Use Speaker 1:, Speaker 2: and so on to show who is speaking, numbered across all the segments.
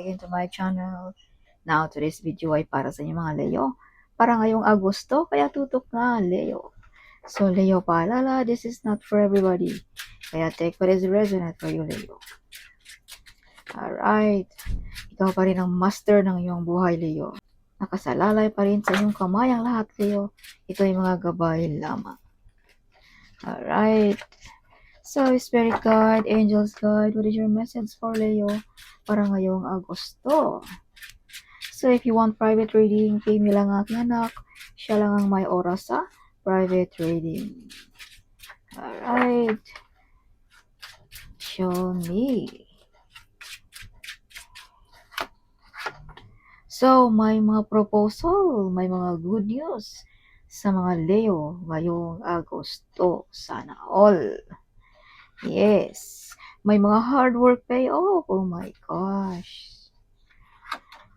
Speaker 1: again to my channel. Now, today's video ay para sa inyo mga Leo. Para ngayong Agosto, kaya tutok na Leo. So, Leo paalala, this is not for everybody. Kaya take what is resonant for you, Leo. Alright. Ikaw pa rin ang master ng iyong buhay, Leo. Nakasalalay pa rin sa iyong kamay ang lahat, Leo. Ito ay mga gabay lamang. Alright. So, Spirit Guide, Angels Guide, what is your message for Leo para ngayong Agosto? So, if you want private reading, pay me lang aking anak. Siya lang ang may oras sa private reading. Alright. Show me. So, may mga proposal, may mga good news sa mga Leo ngayong Agosto. Sana all. Yes. May mga hard work payoff. Oh my gosh.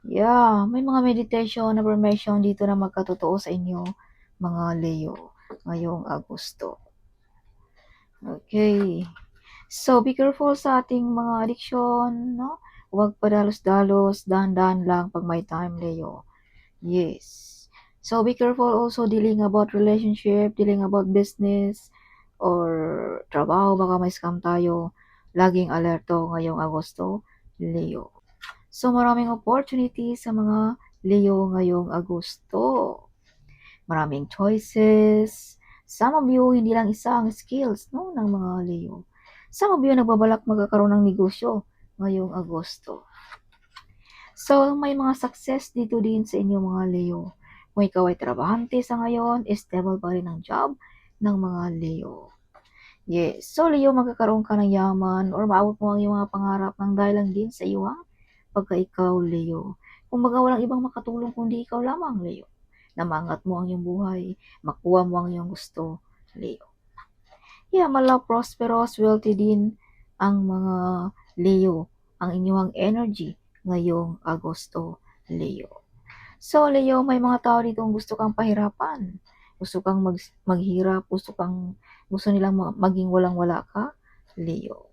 Speaker 1: Yeah, may mga meditation, affirmation dito na magkatotoo sa inyo, mga Leo, ngayong Agosto. Okay. So, be careful sa ating mga addiction, no? Huwag padalos-dalos, dahan-dahan lang pag may time, Leo. Yes. So, be careful also dealing about relationship, dealing about business, or trabaho, baka may scam tayo. Laging alerto ngayong Agosto, Leo. So, maraming opportunity sa mga Leo ngayong Agosto. Maraming choices. Some of you, hindi lang isa ang skills, no, ng mga Leo. Some of you, nagbabalak magkakaroon ng negosyo ngayong Agosto. So, may mga success dito din sa inyo mga Leo. Kung ikaw ay trabahante sa ngayon, stable pa rin ang job ng mga Leo. Yes. So, Leo, magkakaroon ka ng yaman or maabot mo ang iyong mga pangarap ng dahil lang din sa iyo, pagka ikaw, Leo. Kumbaga, walang ibang makatulong kundi ikaw lamang, Leo. Na maangat mo ang iyong buhay, makuha mo ang iyong gusto, Leo. Yeah, prosperous, wealthy din ang mga Leo, ang inyong energy ngayong Agosto, Leo. So, Leo, may mga tao dito ang gusto kang pahirapan. Gusto kang maghirap, gusto nilang maging walang-wala ka, Leo.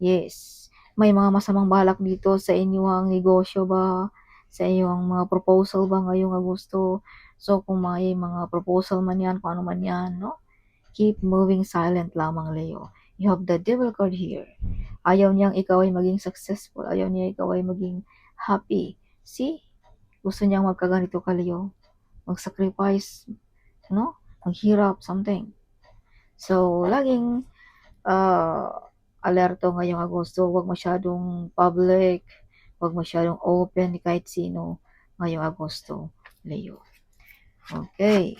Speaker 1: Yes. May mga masamang balak dito sa inyong negosyo ba? Sa inyong mga proposal ba ngayong Agosto? So, kung may mga proposal man yan, kung ano man yan, no? Keep moving silent lamang, Leo. You have the devil card here. Ayaw niyang ikaw ay maging successful. Ayaw niya ikaw ay maging happy. See? Gusto niyang magkaganito ka, Leo. Mag-sacrifice, no? Maghirap, something. So, laging alerto ngayong Agosto. Huwag masyadong public. Huwag masyadong open kahit sino ngayong Agosto, Leo. Okay.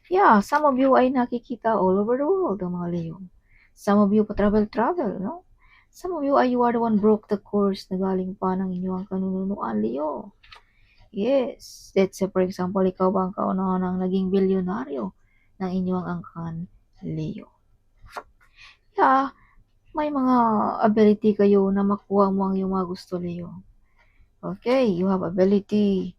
Speaker 1: Yeah, some of you ay nakikita all over the world, ang mga Leo. Some of you pa-travel, no? Some of you ay you are the one broke the course na galing pa ng inyong kanununuan, Leo. Yes. Let's say, for example, ikaw ba ang kauna-unang naging bilyonaryo ng inyong angkan, Leo? Yeah, may mga ability kayo na makuha mo ang iyong mga gusto, Leo. Okay, you have ability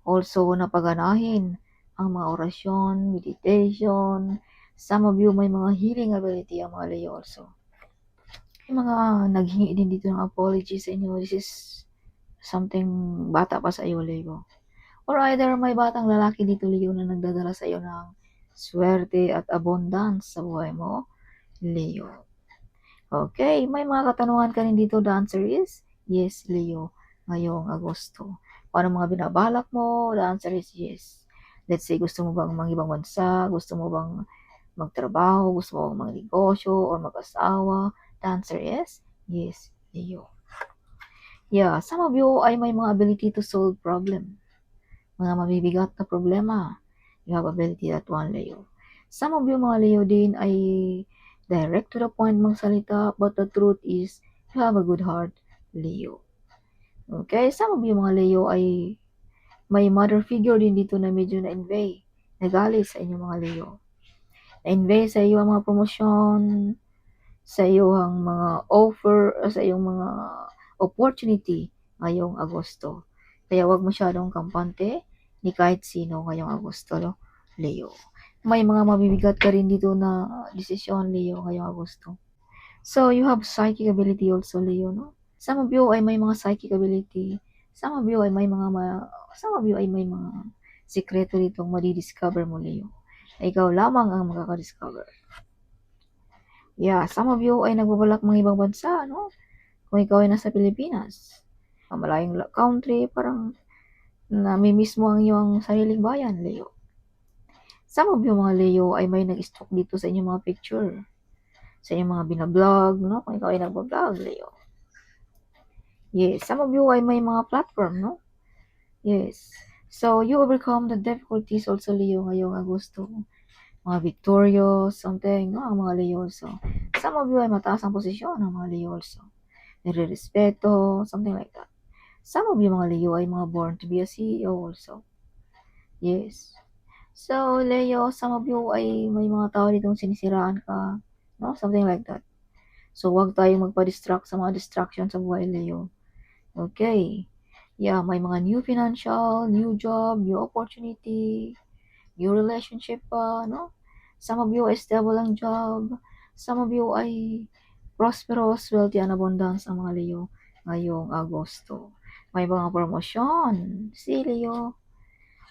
Speaker 1: also na paganahin ang mga orasyon, meditation. Some of you may mga healing ability ang mga Leo also. May mga naghingi din dito ng apology sa inyo. This is something bata pa sa iyo, Leo. Or either may batang lalaki dito, Leo, na nagdadala sa iyo ng swerte at abundance sa buhay mo, Leo. Okay, may mga katanungan ka rin dito. The answer is yes, Leo, ngayong Agosto. Paano mga binabalak mo? The answer is yes. Let's say, gusto mo bang ibang bansa? Gusto mo bang magtrabaho? Gusto mo bang magnegosyo or mag-asawa? The answer is yes, Leo. Yeah, some of you ay may mga ability to solve problem. Mga mabibigat na problema. You have ability that one, Leo. Some of you mga Leo din ay direct to the point magsalita, but the truth is, you have a good heart, Leo. Okay, some of you mga Leo ay may mother figure din dito na medyo na-envy, nagalit sa inyong mga Leo. Na-envy sa iyo ang mga promosyon, sa iyo ang mga offer, sa iyong mga opportunity ngayong Agosto. Kaya wag masyadong kampante ni kahit sino ngayong Agosto, Leo. May mga mabibigat ka rin dito na desisyon, Leo, ngayong Agosto. So, you have psychic ability also, Leo, no? Some of you ay may mga psychic ability. Some of you ay may mga sikreto ditong madi-discover mo, Leo. Ikaw lamang ang makaka-discover. Yeah, some of you ay nagbabalak mga ibang bansa, no? Kung ikaw ay nasa Pilipinas, malayong country, parang nami-miss mo ang iyong sariling bayan, Leo. Some of you mga Leo ay may nag-stalk dito sa inyong mga picture, sa inyong mga binablog, no? Kung ikaw ay nagbablog, Leo. Yes, some of you ay may mga platform, no? Yes. So, you overcome the difficulties also, Leo, ngayong Agosto. Mga victorious, something, no? Ang mga Leo also. Some of you ay mataas ang posisyon ng mga Leo also. Nire-respeto, something like that. Some of you mga Leo ay mga born to be a CEO also. Yes. So, Leo, some of you ay may mga tao ditong sinisiraan ka, no? Something like that. So, huwag tayong magpa-distract sa mga distraction sa buhay, Leo. Okay. Yeah, may mga new financial, new job, new opportunity, new relationship pa, no? Some of you ay stable ang job. Some of you ay prosperous, wealthy, and abundance ang mga Leo ngayong Agosto. May mga promosyon, si Leo.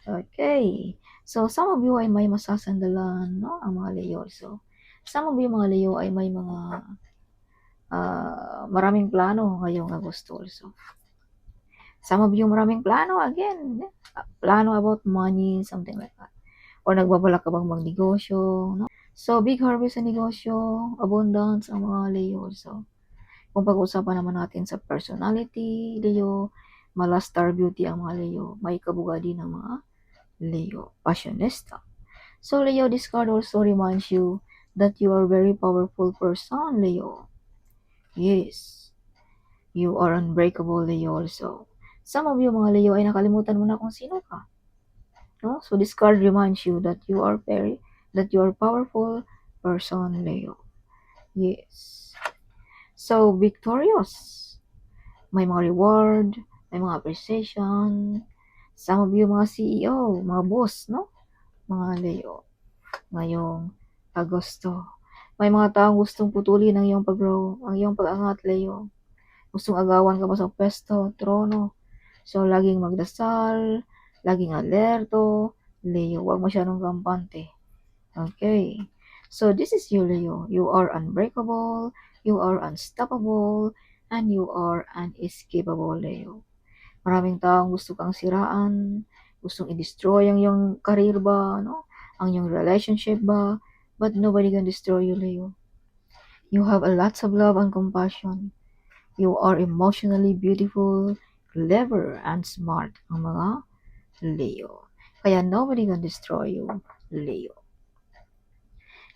Speaker 1: Okay. So, some of you ay may masasandalan, no? Ang mga Leo. So, some of you mga Leo ay may mga maraming plano ngayong Agosto also. Some of you maraming plano, again, plano about money, something like that. Or nagbabalak ka bang magnegosyo, no? So, big harvest sa negosyo, abundance ang mga Leo. So, kung pag-uusapan naman natin sa personality, Leo, mala star beauty ang mga Leo. May kabuga din ang mga Leo, passionista. So, Leo, this card also reminds you that you are a very powerful person, Leo. Yes. You are unbreakable, Leo also. Some of you, mga Leo, ay nakalimutan mo na kung sino ka. No? So, this card reminds you that you are powerful person, Leo. Yes. So, victorious. May mga reward, may mga appreciation. Some of you, mga CEO, mga boss, no? Mga Leo. Ngayong Agosto. May mga taong gustong putulin ang iyong pag-grow, ang iyong pag-angat, Leo. Gustong agawan ka ba sa pwesto, trono. So, laging magdasal, laging alerto, Leo. Huwag masyadong kampante. Okay. So, this is you, Leo. You are unbreakable, you are unstoppable, and you are unescapable, Leo. Maraming taong gusto kang siraan, gustong i-destroy ang iyong career ba, no? Ang iyong relationship ba, but nobody can destroy you, Leo. You have a lots of love and compassion. You are emotionally beautiful, clever, and smart ang mga Leo. Kaya nobody can destroy you, Leo.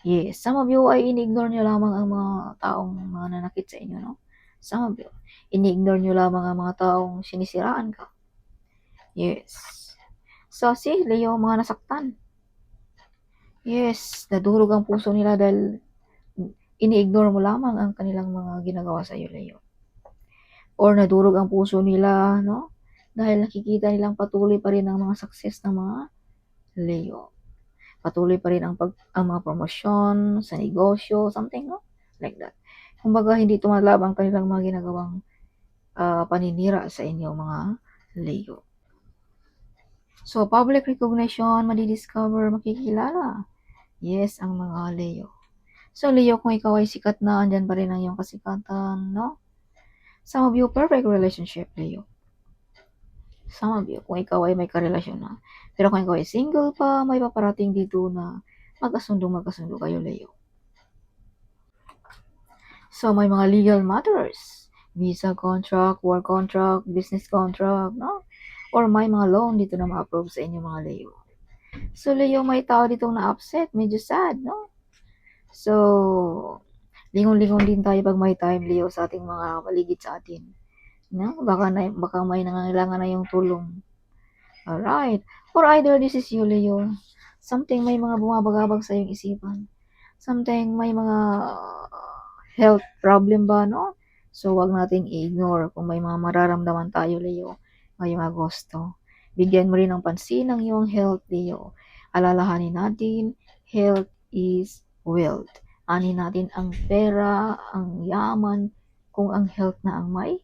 Speaker 1: Yes, some of you ay ini-ignore nyo lamang ang mga taong mga nanakit sa inyo, no? Some of you, ini-ignore nyo lamang ang mga taong sinisiraan ka. Yes. So, si Leo, mga nasaktan. Yes, nadurog ang puso nila dahil ini-ignore mo lamang ang kanilang mga ginagawa sa iyo, Leo. Or nadurog ang puso nila, no? Dahil nakikita nilang patuloy pa rin ang mga success ng mga Leo. Patuloy pa rin ang mga promosyon sa negosyo, something, no? Like that. Kumbaga, hindi tumalab ang kanilang mga ginagawang paninira sa inyo, mga Leo. So, public recognition, madi-discover, makikilala. Yes, ang mga Leo. So, Leo, kung ikaw ay sikat na, andyan pa rin ang iyong kasikatan, no? Some of you, perfect relationship, Leo. Some of you, kung ikaw ay may karelasyon na. Pero kung ikaw ay single pa, may paparating dito na magkasundo kayo, Leo. So, may mga legal matters. Visa contract, work contract, business contract, no? Or may mga loan dito na ma-approve sa inyo, mga Leo. So, Leo, may tao ditong na-upset. Medyo sad, no? So, lingon-lingon din tayo pag may time, Leo, sa ating mga paligid sa atin. No? Baka may nangangailangan na yung tulong. Alright. Or either this is you, Leo. Something may mga bumabagabag sa iyong isipan. Something may mga health problem ba, no? So, wag nating i-ignore kung may mga mararamdaman tayo, Leo, ngayong Agosto. Bigyan mo rin ng pansin ang iyong health, Leo. Alalahanin natin, health is wealth. Ani natin ang pera, ang yaman, kung ang health na ang may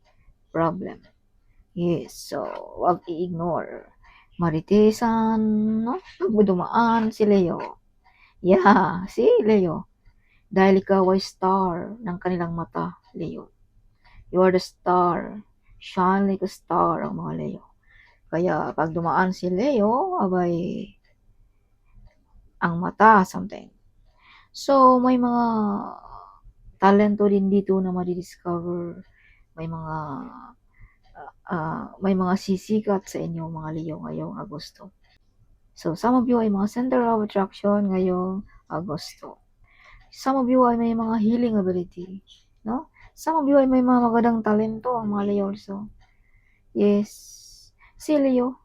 Speaker 1: problem. Yes, so wag i-ignore. Maritesan, no? Dumaan si Leo. Yeah, si Leo. Dahil ikaw ay star ng kanilang mata, Leo. You are the star. Shine like a star ang mga Leo. Kaya pag dumaan si Leo, abay, ang mata, something. So, may mga talento din dito na madidiscover. May mga may mga sisikat sa inyo mga Leo ngayong Agosto. So, some of you ay mga center of attraction ngayong Agosto. Some of you ay may mga healing ability, no? Some of you ay may mga magandang talento ang mga Leo also. Yes, si Leo,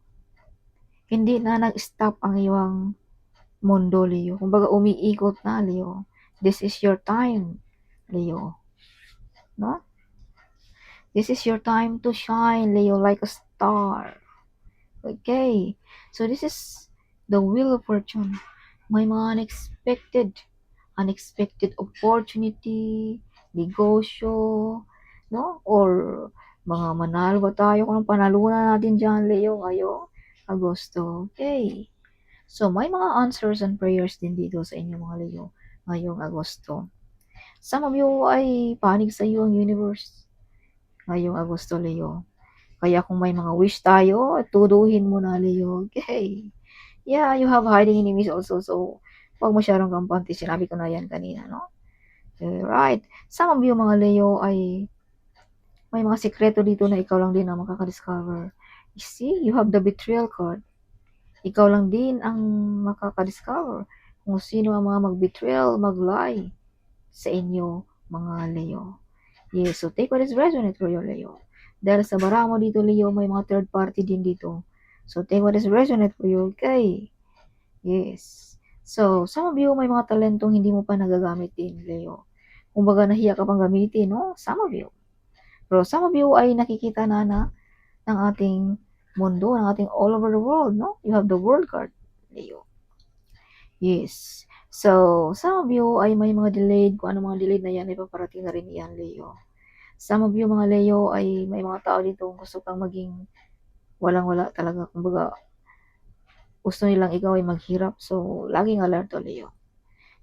Speaker 1: hindi na nag-stop ang iyong mundo, Leo. Kumbaga, umiikot na, Leo. This is your time, Leo. No? This is your time to shine, Leo, like a star. Okay. So, this is the wheel of fortune. May mga unexpected opportunity, negosyo, no? Or mga manalo ba tayo kung panalunan natin dyan, Leo, ngayong Agosto. Okay. So, may mga answers and prayers din dito sa inyo mga Leo ngayong Agosto. Some of you ay panig sa iyo ang universe ngayong Agosto, Leo. Kaya kung may mga wish tayo, tuduhin mo na, Leo. Okay. Yeah, you have hiding enemies also. So, huwag masyadong kampante. Sinabi ko na yan kanina, no? Okay, right. Some of you mga Leo ay may mga sikreto dito na ikaw lang din ang makakadiscover. You see, you have the betrayal card. Ikaw lang din ang makakadiscover kung sino ang mga mag-betrayal, mag-lie sa inyo, mga Leo. Yes, so take what is resonant for your Leo. Dahil sa bara mo dito, Leo, may mga third party din dito. So take what is resonant for you, okay? Yes. So, some of you may mga talentong hindi mo pa nagagamit din, Leo. Kumbaga nahiya ka pang gamitin, no? Some of you. Pero some of you ay nakikita na ng ating mundo, ng ating all over the world, no? You have the world card, Leo. Yes. So, some of you ay may mga delayed, kung ano mga delayed na yan, ay paparating na rin yan, Leo. Some of you, mga Leo, ay may mga tao dito gusto kang maging walang-wala talaga. Kumbaga, gusto nilang ikaw ay maghirap. So, laging alerto, Leo.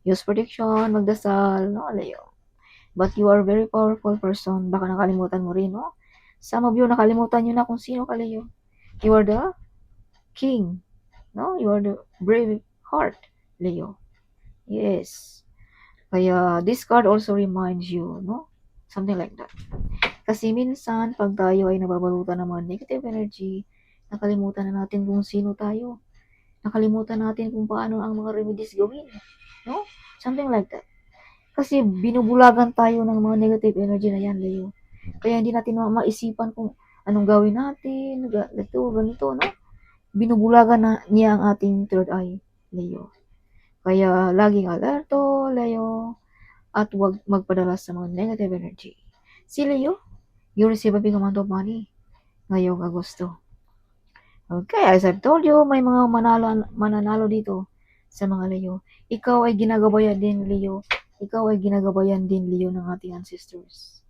Speaker 1: Use protection, magdasal, no, Leo. But you are a very powerful person. Baka nakalimutan mo rin, no? Some of you, nakalimutan nyo na kung sino ka, Leo. You are the king, no? You are the brave heart, Leo. Yes. Kaya, this card also reminds you, no? Something like that. Kasi minsan, pag tayo ay nababalutan ng mga negative energy, nakalimutan na natin kung sino tayo. Nakalimutan natin kung paano ang mga remedies gawin. No? Something like that. Kasi binubulagan tayo ng mga negative energy na yan, Leo. Kaya hindi natin maisipan kung anong gawin natin, ganito, no? Binubulagan na niya ang ating third eye, Leo. Kaya laging alerto, Leo, at huwag magpadala sa mga negative energy. Si Leo, you receive a big amount of money ngayong Agosto. Okay, as I've told you, may mga mananalo dito sa mga Leo. Ikaw ay ginagabayan din, Leo. Ikaw ay ginagabayan din, Leo, ng ating ancestors.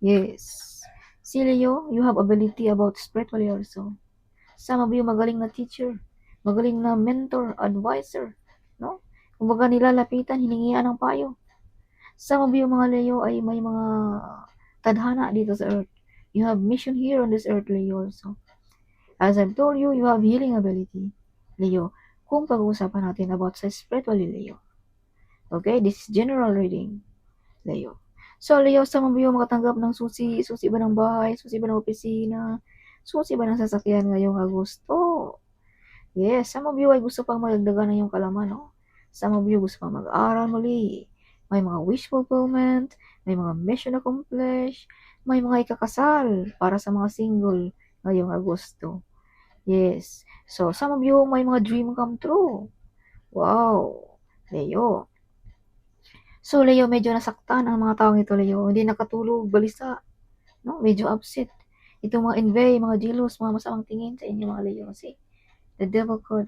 Speaker 1: Yes. Si Leo, you have ability about spiritually also. Some of you magaling na teacher, magaling na mentor, advisor, no? Kumbaga nilalapitan, hiningian ng payo. Some of you mga Leo ay may mga tadhana dito sa earth. You have mission here on this earth, Leo also. As I've told you, you have healing ability, Leo. Kung pag-uusapan natin about sa spiritually, Leo. Okay, this is general reading, Leo. So, Leo, sa mga Leo makatanggap ng susi ba ng bahay, susi ba ng opisina, susi ba ng sasakyan ngayong Agosto? Yes, some of you ay gusto pang madagdagan ng iyong kalaman, no? Some of you gusto pang mag-aral muli. May mga wish fulfillment, may mga mission accomplished, may mga ikakasal para sa mga single ngayong Agosto. Yes. So, some of you may mga dream come true. Wow. Leo. So, Leo, medyo nasaktan ang mga taong ito, Leo. Hindi nakatulog, balisa. No? Medyo upset. Itong mga envy, mga jealous, mga masamang tingin sa inyo, mga Leo. See? The devil card.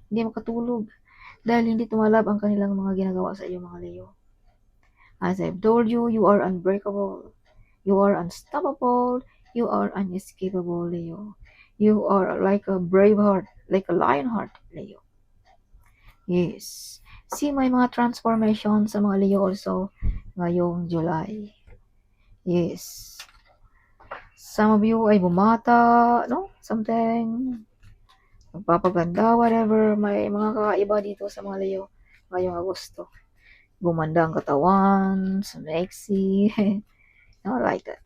Speaker 1: Hindi makatulog. Dahil hindi tumalab ang kanilang mga ginagawa sa iyo, mga Leo. As I've told you, you are unbreakable. You are unstoppable. You are unescapable, Leo. You are like a brave heart, like a lion heart, Leo. Yes. See, may mga transformation sa mga Leo also ngayong July. Yes. Some of you ay bumata, no? Something. Magpapaganda, whatever. May mga kakaiba dito sa mga Leo ngayong Agosto. Gumanda ang katawan, sumexy, no, like that.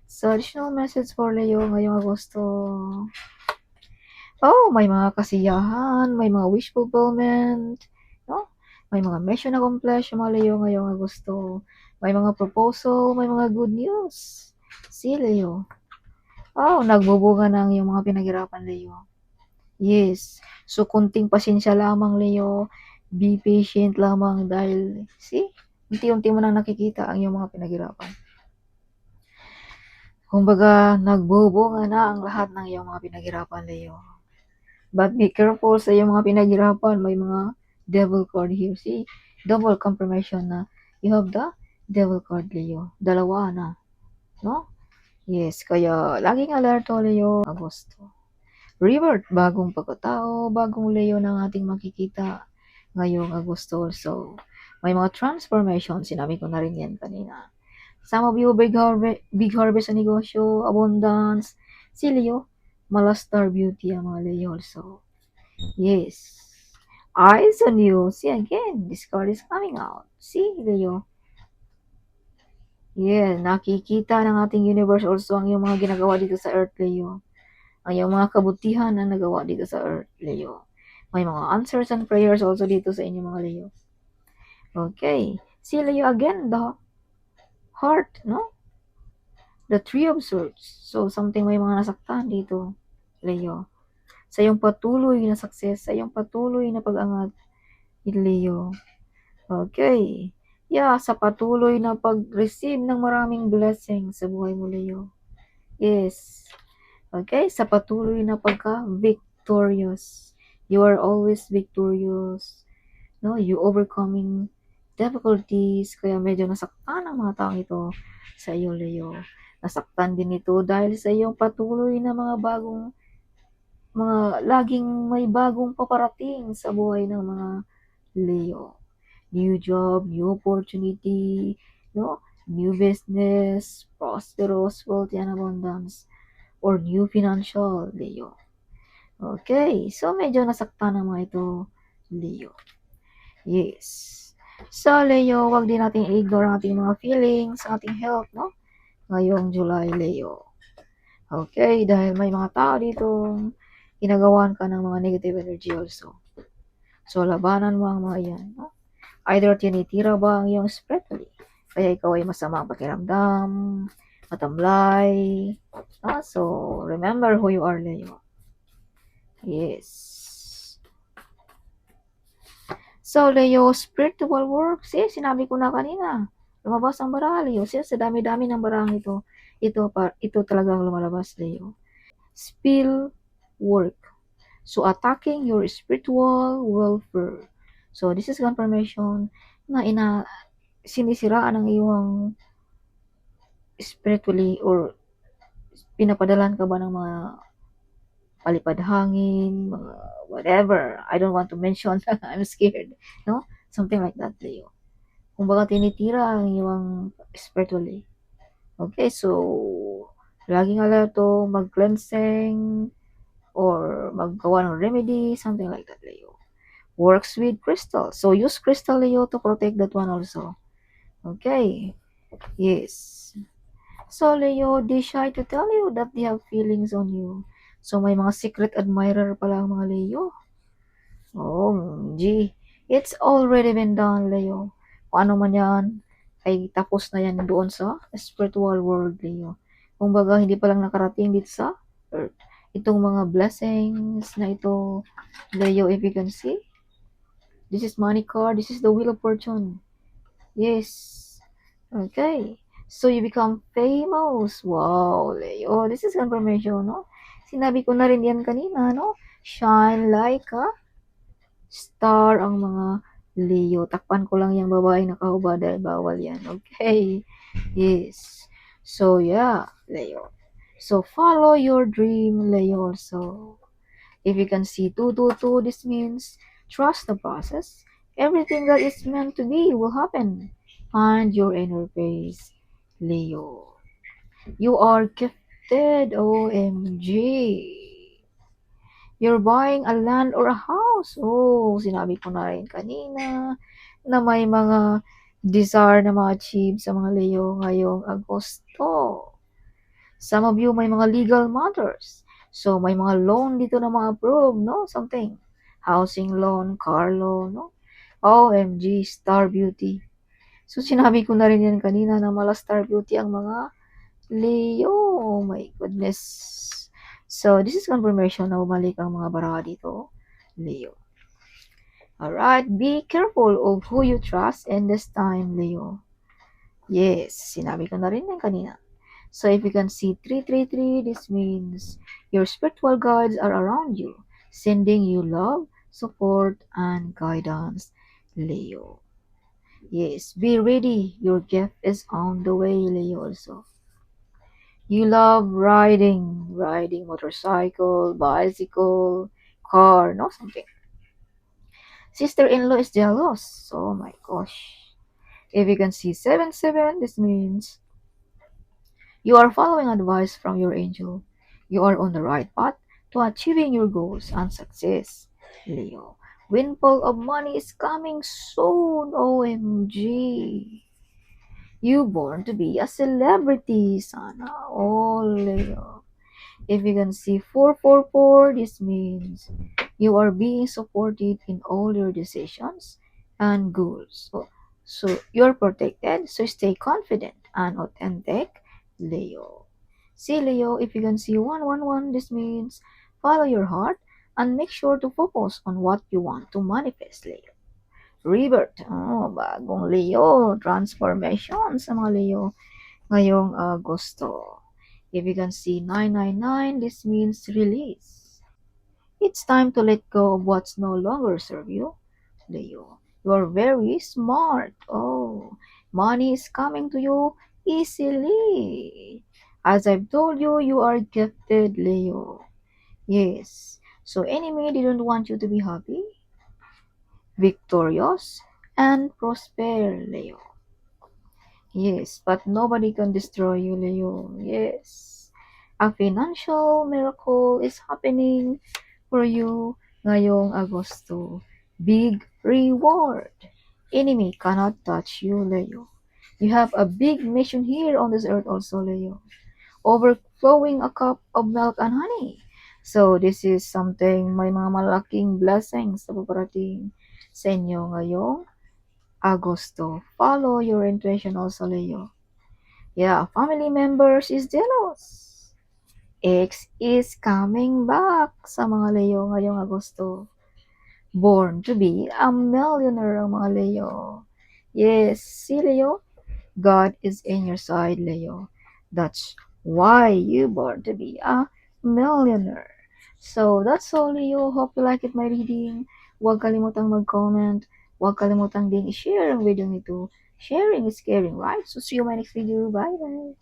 Speaker 1: So, additional message for Leo ngayong Agosto. Oh, may mga kasiyahan, may mga wish fulfillment, no? May mga mission accomplished yung mga Leo ngayong Agosto. May mga proposal, may mga good news. Si Leo. Oh, nagbubunga na ang iyong mga pinaghirapan, Leo. Yes. So, kunting pasensya lamang, Leo. Be patient lamang dahil, see, unti-unti mo nang nakikita ang iyong mga pinaghirapan. Kumbaga, nagbubunga na ang lahat ng iyong mga pinaghirapan, Leo. But be careful sa iyong mga pinaghirapan. May mga devil card here. See, double confirmation na you have the devil card, Leo. Dalawa na. No? Yes, kaya laging alerto, Leo. Agosto. Rebirth, bagong pagkatao, bagong Leo ng ating makikita ngayong Agosto also. May mga transformation, sinabi ko na rin yan kanina. Some of you, big harvest sa negosyo, abundance. Si Leo, malastar beauty ang mga Leo also. Yes. Eyes on you. See again, this card is coming out. See, Leo. Yeah, nakikita ng ating universe also ang iyong mga ginagawa dito sa Earth, Leo. Ang iyong mga kabutihan na nagawa dito sa Earth, Leo. May mga answers and prayers also dito sa inyong mga Leo. Okay. See, Leo, again, the heart, no? The Three of Swords. So, something may mga nasaktan dito, Leo. Sa iyong patuloy na success, sa iyong patuloy na pag-angat, Leo. Okay. Yeah, sa patuloy na pag-receive ng maraming blessings sa buhay mo, Leo. Yes. Okay, sa patuloy na pagka-victorious. You are always victorious. No, you overcoming difficulties. Kaya medyo nasaktan ang mga taong ito sa iyo, Leo. Nasaktan din ito dahil sa iyong patuloy na laging may bagong paparating sa buhay ng mga Leo. New job, new opportunity, no? New business, prosperous, wealthy, and abundance, or new financial, Leo. Okay, so medyo nasaktan ang mga ito, Leo. Yes. So, Leo, wag din natin i-ignore ang ating mga feelings, ang ating health, no? Ngayong July, Leo. Okay, dahil may mga tao dito, ginagawan ka ng mga negative energy also. So, labanan mo ang mga yan, no? Either tinitira ba ang iyong spiritually, kaya ikaw ay masama ang pakiramdam, matamlay, no? So, remember who you are, Leo. Yes. So, Leo, spiritual work, sinabi ko na kanina, lumabas ang baraha, Leo. Sa dami-dami ng barahang ito talagang lumalabas, Leo. Spill work. So, attacking your spiritual welfare. So, this is confirmation na sinisiraan ng iyong spiritually or pinapadalan ka ba ng mga palipad hangin, mga whatever. I don't want to mention. I'm scared. No? Something like that, Leo. Kumbaga tinitira ang iyong spiritually. Okay, so laging alerto, mag-cleansing, or maggawa ng remedy, something like that, Leo. Works with crystal. So use crystal, Leo, to protect that one also. Okay. Yes. So, Leo, they shy to tell you that they have feelings on you. So, may mga secret admirer pala ang mga Leo. Oh, gee. It's already been done, Leo. Kung ano man yan, ay tapos na yan doon sa spiritual world, Leo. Kumbaga, hindi pa lang nakarating dito sa earth. Itong mga blessings na ito, Leo, if you can see, this is money card, this is the wheel of fortune. Yes. Okay. So, you become famous. Wow, Leo. This is confirmation, no? Sinabi ko na rin yan kanina, no? Shine like a star ang mga Leo. Takpan ko lang yung babaeng nakahubad dahil bawal yan. Okay. Yes. So, yeah, Leo. So follow your dream, Leo also. If you can see 222, this means trust the process. Everything that is meant to be will happen. Find your inner peace, Leo. You are gifted, OMG. You're buying a land or a house. Oh, sinabi ko na rin kanina na may mga desire na ma-achieve sa mga Leo ngayong Agosto. Some of you may mga legal matters. So, may mga loan dito na mga approve, no? Something. Housing loan, car loan, no? OMG, Star Beauty. So, sinabi ko na rin yan kanina na mala Star Beauty ang mga Leo. Oh my goodness. So, this is confirmation na bumalik ang mga baraha dito. Leo. Alright, be careful of who you trust in this time, Leo. Yes, sinabi ko na rin yan kanina. So if you can see 333, this means your spiritual guides are around you, sending you love, support, and guidance, Leo. Yes, be ready. Your gift is on the way, Leo also. You love riding motorcycle, bicycle, car, no something. Sister-in-law is jealous. Oh my gosh. If you can see 77, this means you are following advice from your angel. You are on the right path to achieving your goals and success, Leo. Windfall of money is coming soon, OMG. You born to be a celebrity, sana all, Leo. If you can see 444, this means you are being supported in all your decisions and goals. So you're protected, so stay confident and authentic, Leo. See, Leo, if you can see 111, this means follow your heart and make sure to focus on what you want to manifest, Leo. Rebirth, bagong Leo, transformation sa mga Leo ngayong Agosto. If you can see 999, this means release. It's time to let go of what's no longer serve you, Leo. You are very smart. Oh, money is coming to you easily. As I've told you, you are gifted, Leo. Yes. So enemy didn't want you to be happy, victorious, and prosper, Leo. Yes, but nobody can destroy you, Leo. Yes. A financial miracle is happening for you ngayong Agosto. Big reward. Enemy cannot touch you, Leo. You have a big mission here on this earth also, Leo. Overflowing a cup of milk and honey. So, this is something, may mga malaking blessings na paparating sa inyo ngayong Agosto. Follow your intuition also, Leo. Yeah, family members is jealous. X is coming back sa mga Leo ngayong Agosto. Born to be a millionaire ang mga Leo. Yes, see Leo, God is in your side, Leo. That's why you born to be a millionaire. So that's all, Leo. Hope you like it, my reading. Huwag kalimutang mag-comment. Huwag kalimutang din i-share ang video nito. Sharing is caring, right? So see you in my next video. Bye-bye.